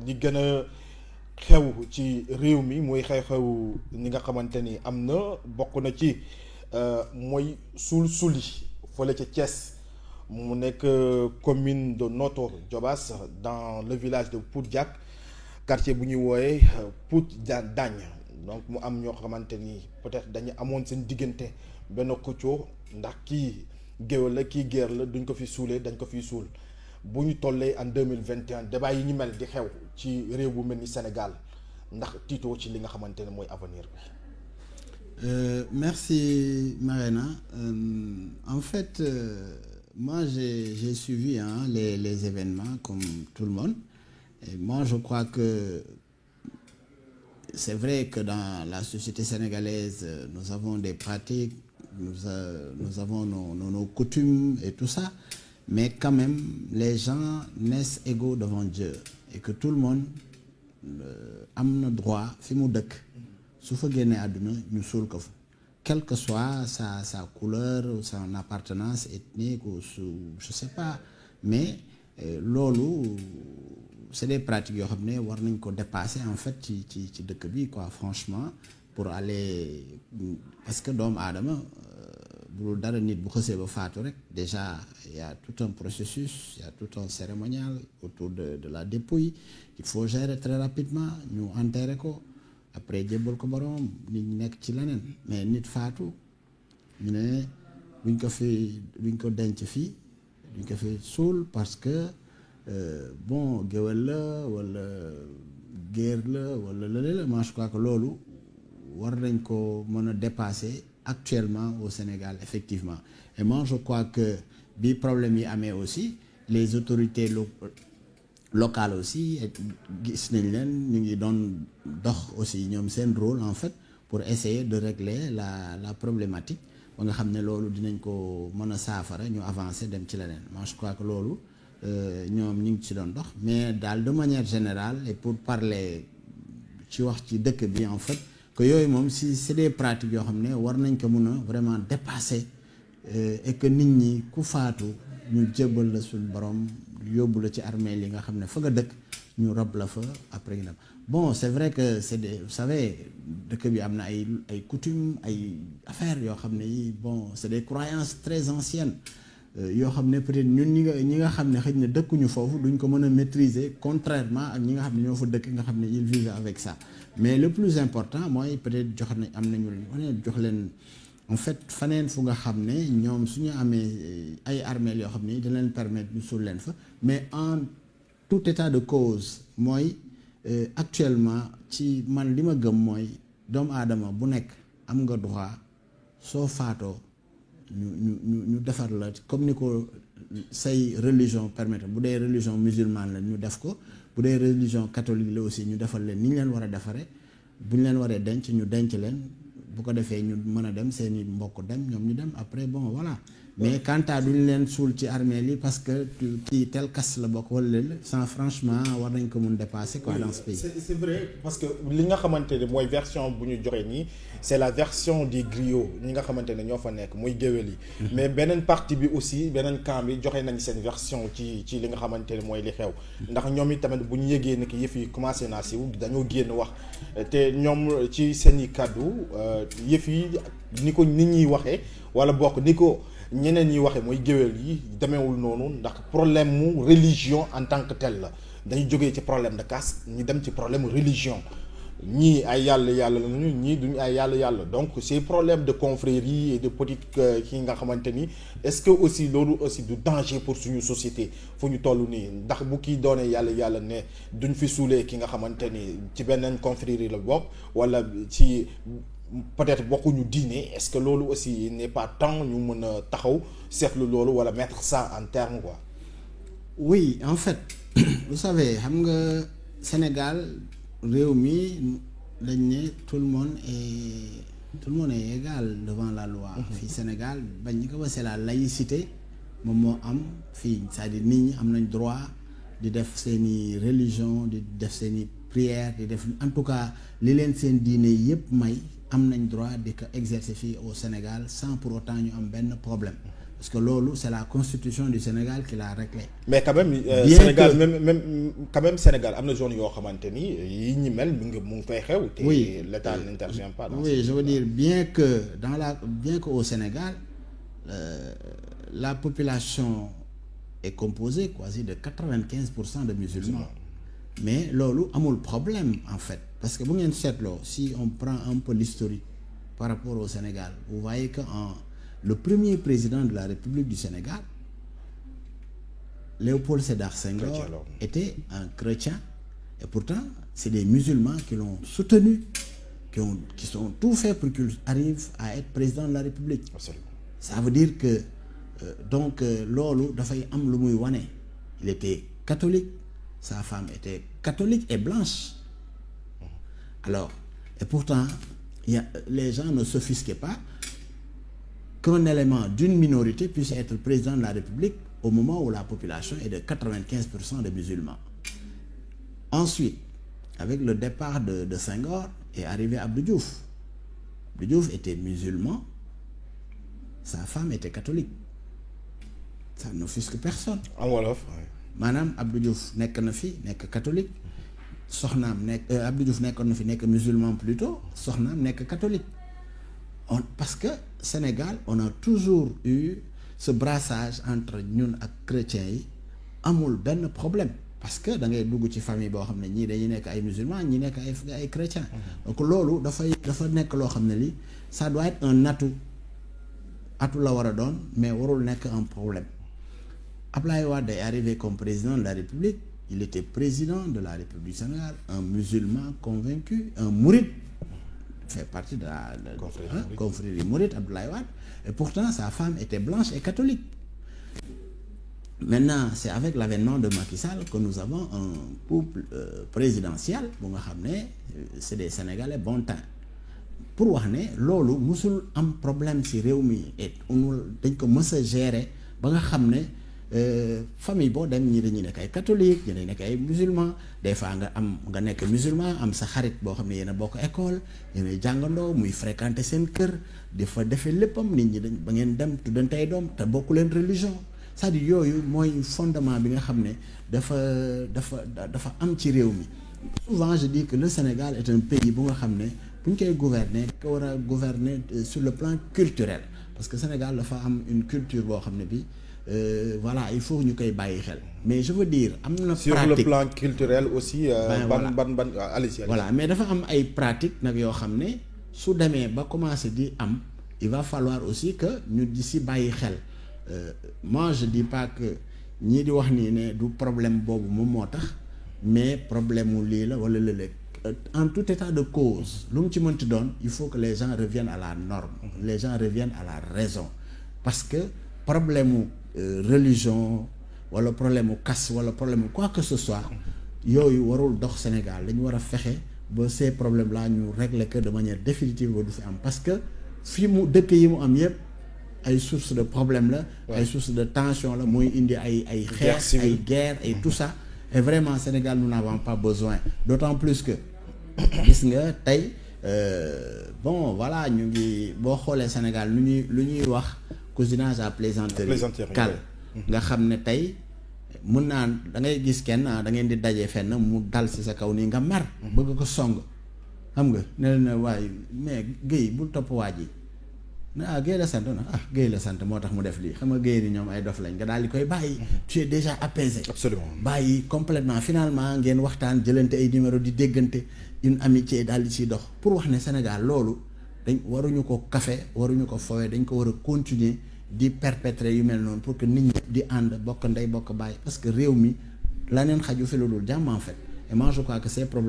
li gën a xew ci réew mi mooy xew-xew ñi nga xamante ni am na bokk na ci mooy suul-suli fële ca Thiès mu nekk commune de Notto Diobass dans le village de Pout-Diack quartier bu ñuy wooyee Pout-Diagne donc mu am ñoo xamante ni peut-être dañu amoon seen diggante benn xëccoo ndax kii géwél la kii géer la duñ ko fi suulee dañ ko fiy suul bu ñu tollee en 2021 débat yi ñu mel di xew ci réew bu mel ni Sénégal ndax tiitoo ci li nga xamante ne mooy avenir bi. Merci Marena. En fait moi j'ai suivi les événements comme tout le monde et moi je crois que c'est vrai que dans la société sénégalaise nous avons des pratiques, nous avons nos coutumes et tout ça, mais quand même les gens naissent égaux devant Dieu et que tout le monde am na droit fi mu dëkk su fa génnee àdduna ñu suul ko fa quelle que soit sa couleur ou son appartenance ethnique ou je sais pas, mais loolu c'est des pratiques yoo xam ne war nañ ko dépasser en fait ci dëkk bi quoi, franchement, pour aller, parce que doomu aadama bu dara nit bu xësee ba faatu rek déjà il y a tout un processus, il y a tout un cérémonial autour de la dépouille qu'il faut gérer très rapidement, ñu enterrer ko après jébbal ko borom nit ñi nekk ci leneen. Mais nit faatu ñu ne buñ ko denc fii duñ ko fi suul parce que bon géwél la wala géer la wala lële la. Moi je crois que loolu war nañ ko mën a dépasser actuellement au Sénégal effectivement. Et moi je crois que bi problème yi amee aussi les autorités locales aussi gis nañ leen ñu ngi doon dox aussi ñoom seen rôle en fait pour essayer de régler la problématique ba nga xam ne loolu dinañ ko mën a saafara ñu avancer dem ci leneen. Moi je crois que loolu ñoom ñu ngi ci doon dox, mais daal de manière générale et pour parler ci wax ci dëkk bi en fait que yooyu moom si c'est des pratiques yoo xam ne war nañ ko mun a vraiment dépasser et que nit ñi ku faatu ñu jébbal la suñu borom yóbbu la ci armée li nga xam ne fa nga dëkk ñu rob la fa après ñu dem. Bon c'est vrai que c'est des, vous savez dëkk bi am na ay coutumes ay affaires yoo xam ne yi bon c'est des croyances très anciennes yoo xam ne peut-être ñun ñi nga xam ne xëy na dëkkuñu foofu duñ ko mën a maîtriser contrairement ak ñi nga xam ne ñoo fa dëkk nga xam ne ils vivent avec ça. Mais le plus important mooy peut-être jox nañ am nañu leen jox leen en fait faneen fu nga xam ne ñoom suñu amee ay armeel yoo xam ne dina leen permettre ñu suul leen fa. Mais en tout état de cause mooy actuellement ci man li ma gëm mooy doomu aadama bu nekk am nga droit soo faatoo ñu defar la comme ni ko say religion permettre. Bu dee religion musulmane la ñu def ko, bu dee religion catholique la aussi ñu defal leen ni ñu leen war a defaree, bu ñu leen waree denc ñu denc leen bu ko defee ñu mën a dem seeni mbokk dem ñoom ñu dem après bon voilà. Mais quant à duñu leen suul ci armée li parce que ci tel caste la bokk wala léeg sans franchement war nañ ko mun dépasser quoi dans ce pays. C'est vrai parce que li nga xamante ne mooy version bu ñu joxe nii c'est la version des griots ñi nga xamante ne ñoo fa nekk muy géwél yi. Mais beneen partie bi aussi beneen camp bi joxe nañ seen version ci li nga xamante ne mooy li xew. Ndax ñoom it tamit bu ñu yëgee ne que yëf yi commencé naa siiw dañoo génn wax te ñoom ci seen i kaddu yëf yi ni ko nit ñi waxee wala bokk ni ko ñeneen ñi waxee mooy géwél yi demeewul noonu ndax problème mu religion en tant que tel la dañu jógee ci problème de caste ñu dem ci problème religion ñii ay yàlla lañu ñii duñu ay yàlla donc c'est problème de confrérie et de politique ki nga xamante ni est-ce que aussi loolu aussi du danger pour suñu société fu ñu toll nii ndax bu kii doonee yàlla ne duñ fi suulee ki nga xamante ni ci beneen confrérie la bokk wala ci peut-être bokkuñu diine. Est-ce que loolu aussi il n'est pas temps ñu mën a taxaw seetlu loolu wala mettre ça en terme quoi. Oui en fait vous savez xam nga Sénégal réew mi dañ ne tout le monde est égal devant la loi. Fii Sénégal bañ ñu ko ba c'est la laïcité moom moo am fii c'est-à-dire nit ñi am nañ droit di def seeni religion di def seeni prière di def en tout cas li leen seen diine yépp may am nañ droit di ko exercer fii au Sénégal sans pour autant ñu am benn problème. parce que loolu c'est la constitution du Sénégal qui l'a réglé. mais quand même Sénégal même quand même Sénégal am na zone yoo xamante ni yi ñi mel mu ngi fay xew. te l'État n'intervient pas. Oui, je veux dire bien que au Sénégal la population est composée quasi de 95% de musulmans. Mais loolu amul problème en fait parce que bu ngeen seetloo si on prend un peu l'historique par rapport au Sénégal vous voyez que le premier président de la République du Sénégal Léopold Sédar Senghor était un chrétien et pourtant c'est des musulmans qui l'ont soutenu qui sont tout fait pour qu'il arrive à être président de la République. Absolument. Ça veut dire que donc loolu dafay am lu muy wane il était catholique. Sa femme était catholique et blanche. Alors, et pourtant, les gens ne s'offusquaient pas qu'un élément d'une minorité puisse être président de la République au moment où la population est de 95% de musulmans. Ensuite, avec le départ de Senghor, est arrivé Abdou Diouf. Abdou Diouf était musulman, sa femme était catholique. Ça n'offusque personne. En wolof, oui. Maanaam Abdou Diouf nekk na fi nekk catholique soxnaam nekk Abdou Diouf nekkoon na fi nekk musulman plutôt soxnaam nekk catholique parce que Sénégal on a toujours eu ce brassage entre ñun ak chrétiens yi amul benn problème parce que da ngay dugg ci famille boo xam ne ñii dañuy nekk ay musulmans ñii nekk ay chrétiens donc loolu dafa nekk loo xam ne li ça doit être un atout la war a doon mais warul nekk un problème. Abdoulaye Wade est arrivé comme président de la République il était président de la République du Sénégal un musulman convaincu un mouride fait partie de la confrérie mouride Abdoulaye Wade et pourtant sa femme était blanche et catholique. Maintenant c'est avec l'avènement de Macky Sall que nous avons un couple présidentiel bu nga xam ne c'est des Sénégalais bon teint pour wax ne loolu musul am problème ci réew mi et dañ ko mës a gérer ba nga xam ne famille boo dem ñi dañuy nekk ay catholique ñi dañuy nekk ay musulman des fois nga nekk musulman am sa xarit boo xam ne yéen a bokk école yéen a jàngandoo muy fréquenter seen kër di fa defee léppam nit ñi ba ngeen dem tuddante ay doom te bokku leen religion c'est-à-dire yooyu mooy fondement bi nga xam ne dafa am ci réew mi. Souvent je dis que le Sénégal est un pays bu nga xam ne bu ñu koy gouverner ko war a gouverner sur le plan culturel parce que Sénégal dafa am une culture boo xam ne bi voilà il faut ñu koy bàyyi xel mais je veux dire am na pratique sur le plan culturel aussi ban allez-y. Voilà mais dafa am ay pratique nag yoo xam ne su demee ba commencer di am il va falloir aussi que ñu di si bàyyi xel moi je dis pas que ñii di wax nii ne du problème boobu moom moo tax mais problème mu lii la wala léeg-léeg en tout état de cause lu mu ci mënti doon il faut que les gens reviennent à la norme les gens reviennent à la raison parce que problème mu religion wala problème mu caste wala problème mu quoi que ce soit yooyu warul dox Sénégal dañu war a fexe ba ces problèmes là ñu régler que de manière définitive ba du fi am parce que fii mu dëkk yi mu am yépp ay source de problème la ay source de tension la mooy indi ay xeex ay guerre et tout ça et vraiment Sénégal nous n'avons pas besoin d'autant plus que gis nga tey bon voilà ñu ngi boo xoolee Sénégal lu ñuy wax cousinage à plaisanterie kal nga xam ne tey mën naa da ngay gis kenn da ngeen di daje fenn mu dal ci sa kaw nii nga mer bëgg ko song xam nga ne na waaye mais Guèye bul topp waa ji Guèye la sant Guèye la sant moo tax mu def lii xam nga Guèye ni ñoom ay dof lañ nga daal di koy bàyyi tu es déjà apaisé. Absolument. Bàyyi complètement finalement ngeen waxtaan jëlante ay numéro di déggante une amitié daal di ciy dox pour wax ne Sénégal loolu dañ waruñu ko kafe waruñu ko fowee dañ ko war a continuer di perpétrer yu mel noonu pour que nit ñi di ànd bokk ndey bokk bàyyi parce que réew mi la neen xaju fi lu dul jàmm en fait et moi je crois que ces problèmes